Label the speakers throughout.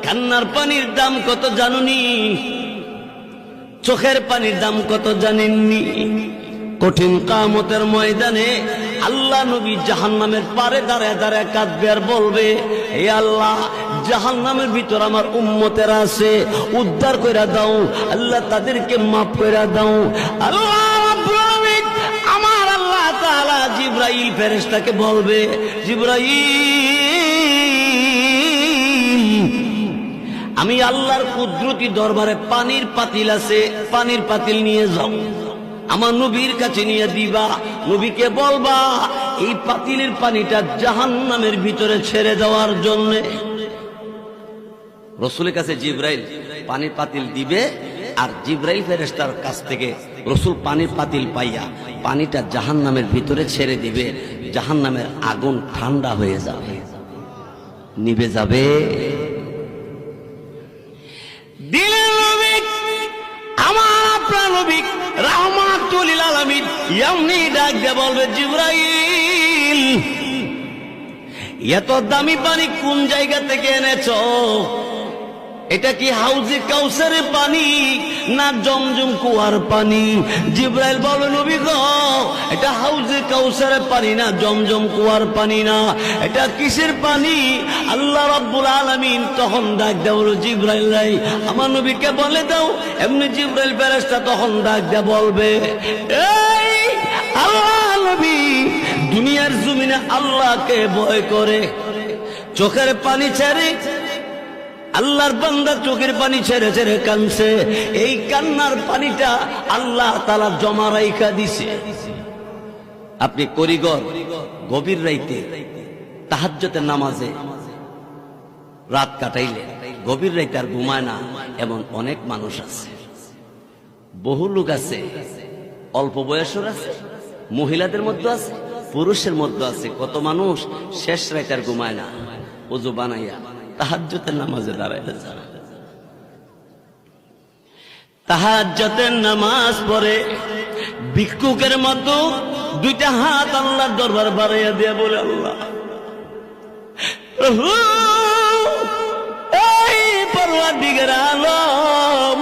Speaker 1: কান্নার পানির দাম কত জানুনি? চোখের পানির দাম কত জানেননি? কঠিন কিয়ামতের ময়দানে আল্লাহ নবী জাহান্নামের পারে দাঁড়ায় দাঁড়ায় কাঁদবে আর বলবে, হে আল্লাহ, জাহান্নামের ভিতর আমার উম্মতেরা আছে, উদ্ধার কইরা দাও আল্লাহ, তাদেরকে মাফ কইরা দাও। আল্লাহ রাব্বুল আলামিন, আমার আল্লাহ তাআলা জিবরাইল ফেরেশতাকে বলবে, জিবরাইল, আমি আল্লাহর কুদরতি দরবারে পানির পাতিল আছে, পানির পাতিল নিয়ে যাও, আমার নবীর কাছে নিয়ে দিবা। নবীকে বলবা এই পাতিলের পানিটা জাহান্নামের ভিতরে ছেড়ে দেওয়ার জন্য। রাসূলের কাছে জিবরাইল পানির পাতিল দিবে, আর জিবরাইল ফেরেশতার কাছ থেকে রাসূল পানির পাতিল পাইয়া পানিটা জাহান্নামের ভিতরে ছেড়ে দিবে। জাহান্নামের আগুন ঠান্ডা হয়ে যাবে, নিভে যাবে। দিলের নবী, আমার আপনার নবী রাহমাতুল লিল আলামিন এমনি ডাক দিয়ে বলবে, জিবরাইল, এত দামি পানি কোন জায়গা থেকে এনেছো? এটা কি হাউজে কাউসারের পানি না জমজম কুয়ার পানি? জিবরাইল বলবে, নবী গো, এটা হাউজে কাউসারের পানি না, জমজম কুয়ার পানি না, এটা কিসের পানি? আল্লাহ রাব্বুল আলামিন তখন ডাক দেয়, জিবরাইল রে, আমার নবীকে বলে দাও। এমনি জিবরাইল ফেরেশতা তখন ডাক দিয়ে বলবে, এই আল্লাহ নবী দুনিয়ার জমিনে আল্লাহকে ভয় করে চোখের পানি ছেড়ে, আল্লাহর বান্দা চোখের পানি ছেড়ে ছেড়ে কাঁদছে, এই কান্নার পানিটা আল্লাহ তাআলা জমা রাইখা দিছে। আপনি করিগর গভীর রাইতে তাহাজ্জুদের নামাজে রাত কাটাইলে গভীর রাইতে আর ঘুমায় না, এমন অনেক মানুষ আছে। বহু লোক আছে, অল্প বয়সের আছে, মহিলাদের মধ্যে আছে, পুরুষের মধ্যে আছে। কত মানুষ শেষ রাইতে আর ঘুমায় না, ওযু বানাইয়া তাহাজ্জুদের নামাজে দাঁড়ায় যায়। তাহাজ্জুদের নামাজ পড়ে ভিক্ষুকের মতো দুইটা হাত আল্লাহর দরবার বাড়াইয়া দিয়ে বলে, আল্লাহ, এই পরওয়ারদিগার আলম,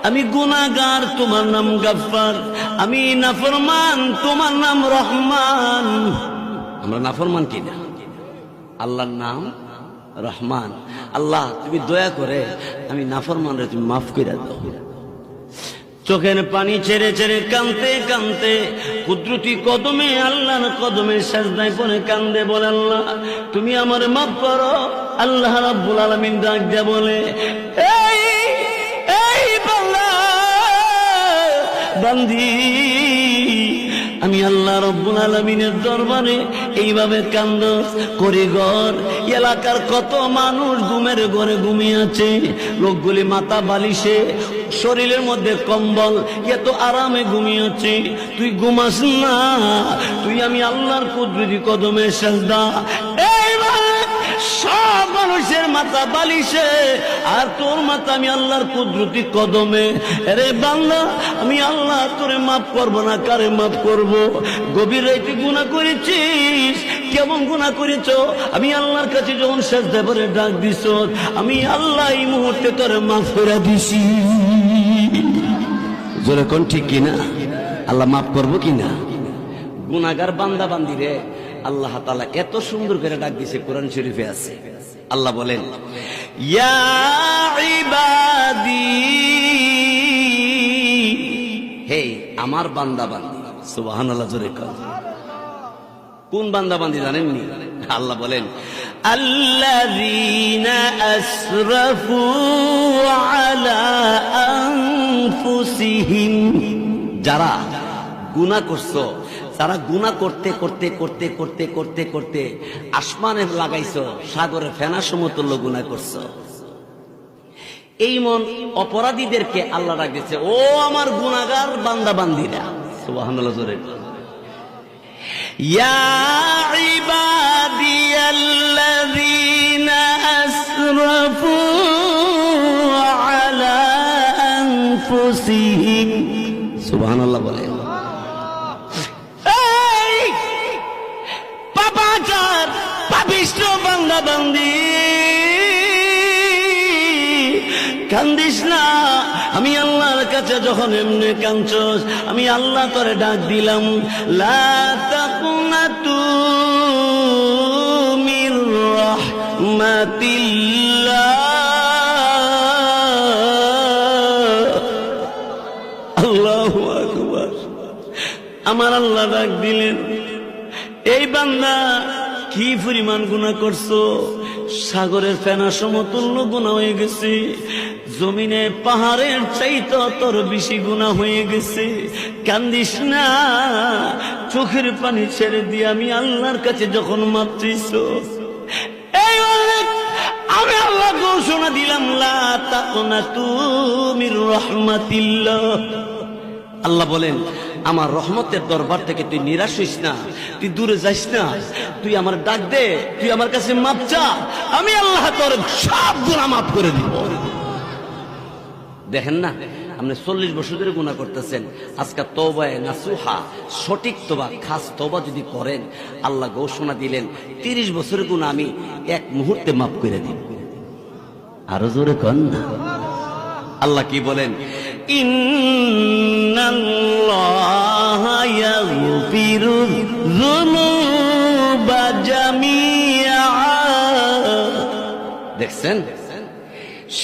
Speaker 1: আমি গুনাহগার, তোমার নাম গাফফার, আমি নাফরমান, তোমার নাম রহমান। আমরা নাফরমান কিনা? আল্লাহর নাম রহমান। আল্লাহ, তুমি দয়া করে আমি নাফরমান রে তুমি মাফ করে দাও। চোখের পানি ছেড়ে ছেড়ে কাঁদতে কাঁদতে কুদরতি কদমে, আল্লাহর কদমে সিজদায় পড়ে কান্দে, বলে, আল্লাহ তুমি আমার মাফ করো। আল্লাহ রাব্বুল আলামিন ডাক দিয়ে বলে, এই এই বান্দা বান্দি, আমি আল্লাহ রাব্বুল আলামিনের দরবারে এইভাবে কান্দস করিগর। এলাকার কত মানুষ ঘুমের ঘরে ঘুমিয়ে আছে, লোকগুলি মাথা বালিশে, শরীরের মধ্যে কম্বল, এত আরামে ঘুমিয়েছে, তুই ঘুমাস না? তুই আমি আল্লাহর কুদরতি কদমে সিজদা। সব মানুষের মাথা বালিশে, আর তোর মাথা আমি আল্লাহর কুদরতি কদমে। আরে বান্দা, আমি আল্লাহ তোরে মাফ করবো না, কারে মাফ করব? গভীর রাতে গুনাহ করেছিস, কেমন গুনাহ করেছ? আমি আল্লাহর কাছে যখন সিজদা করে ডাক দিছ, আমি আল্লাহ এই মুহূর্তে তোরে মাফ করে দিছি। জোরে কোন ঠিক কিনা? আল্লাহ মাফ করবো কিনা? গুনাহগার বান্দা বান্দি রে আল্লাহ তাআলা এত সুন্দর করে ডাক দিয়েছে, কোরআন শরীফে আছে। আল্লাহ বলেন, ইয়া ইবাদি, হে আমার বান্দা বান্দি। সুবহানাল্লাহ, জোরে কোন। কোন বান্দা বান্দি জানেননি? আল্লাহ বলেন, আল্লাযীনা আসরাফু আলা আনফুসিহিম, যারা গুনাহ করছো, যারা গুনাহ করতে করতে করতে করতে করতে করতে আসমানে লাগাইছো, সাগরে ফেনা সমতুল্য গুনাহ করছো, এই মন অপরাধীদেরকে আল্লাহ রাখছে, ও আমার গুনাহগার বান্দা বান্দিরা। সুবহানাল্লাহ, জোরে। ইয়া ইবাদিয়াল্লাযীনা আসরাফু আলা আনফুসিহিম। সুবহানাল্লাহ বলে। পাপাচার পাপিষ্ঠ বান্দা বান্দি, কান্দিস না। আমি আল্লাহর কাছে যখন এমনি কাঁদছস, আমি আল্লাহ তোরে ডাক দিলাম, লা তাকুনাতু মির রাহমাতিল্লাহ। আল্লাহু আকবার। আমার আল্লাহ ডাক দিলেন, এই বান্দা কি পরিমাণ গুনাহ করছো, সাগরের ফেনা সমতুল্য গুনাহ হয়ে গেছে, জমিনে পাহাড়ের চাইতে তোর বেশি গুনাহ হয়ে গেছে। কান্দিস না, চোখের পানি ছেড়ে দিয়ে আমি আল্লাহর কাছে যখন মাপ চাইছো, এই আমি আল্লাহ ঘোষণা দিলাম, লা তাকুনাতু মির রাহমাতিল্লাহ। আল্লাহ বলেন, আমার রহমতের দরবার থেকে তুই নিরাশ হইস না, তুই দূরে যাইস না, তুই আমার ডাক দে, তুই আমার কাছে মাপ চা, আমি আল্লাহ তোর সব গুনাহ মাফ করে দিব। দেখেন না, আপনি 40 বছর ধরে গুনাহ করতেছেন, আজকে তওবায়ে নাসুহা, সঠিক তওবা, খাস তওবা যদি করেন, আল্লাহ ঘোষণা দিলেন 30 বছরের গুনাহ আমি এক মুহূর্তে মাফ করে দিব। আরো জোরে কন না। আল্লাহ কি বলেন, ইন্নাল্লাহা ইয়াগফিরু যুনুবা জামিআ। দেখছেন,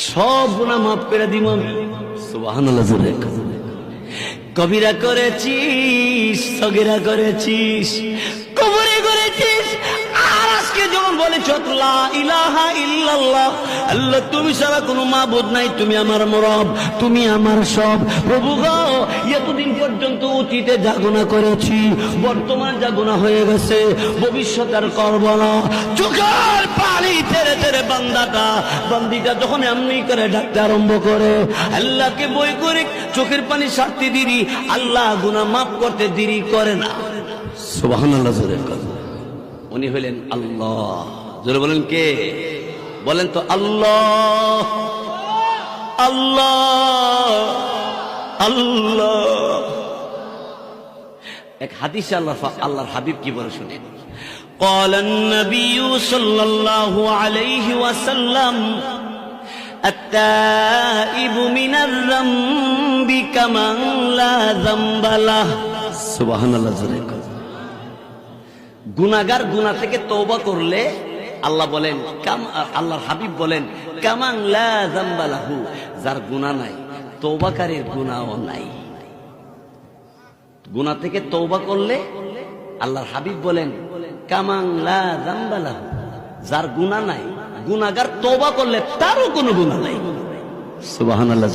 Speaker 1: সব গুনাহ মাফ করে দিব আমি। সুবহানাল্লাহ। জোরে কবিরা করেছিস, সগীরা করেছিস, কবরে করেছিস, আর আজকে যখন বলেছ লা ইলাহা ইল্লাল্লাহ, আল্লাহ তুমি ছাড়া কোনো মাবুদ নাই, তুমি আমার রব, তুমি আমার সব। প্রভু গো, এতদিন পর্যন্ত অতীতে যা গুনাহ করেছি, বর্তমান যা গুনাহ হয়ে গেছে, ভবিষ্যৎ আর করব না। চোখের পানি তেরে তেরে বান্দিটা যখন এমনি করে ডাকতে আরম্ভ করে, আল্লাহকে বই করে চোখের পানি সারতে দেরি, আল্লাহ গুনাহ মাফ করতে দেরি করে না। সুবহানাল্লাহ। জোরে উনি হলেন আল্লাহ। জোরে বলেন কে? বলেন তো আল্লাহ, আল্লাহ, আল্লাহ। এক হাদিসে আল্লাহর হাবিব কি বলে শুনেন, قال النبي صلى الله عليه وسلم التائب من الذنب كمن لا ذنب له। সুবহানাল্লাহ। জোরে গুনাহগার গুনাহ থেকে তওবা করলে আল্লাহ বলেন, আল্লাহর হাবিব বলেন, কামান লা যামবা লাহু, যার গুনাহ নাই, তওবাকারীর গুনাহও নাই। গুনাহ থেকে তওবা করলে আল্লাহর হাবিব বলেন, কামান লা যামবা লাহু, যার গুনাহ নাই, গুনাহগার তওবা করলে তারও কোনো গুনাহ নাই। সুবহানাল্লাহ।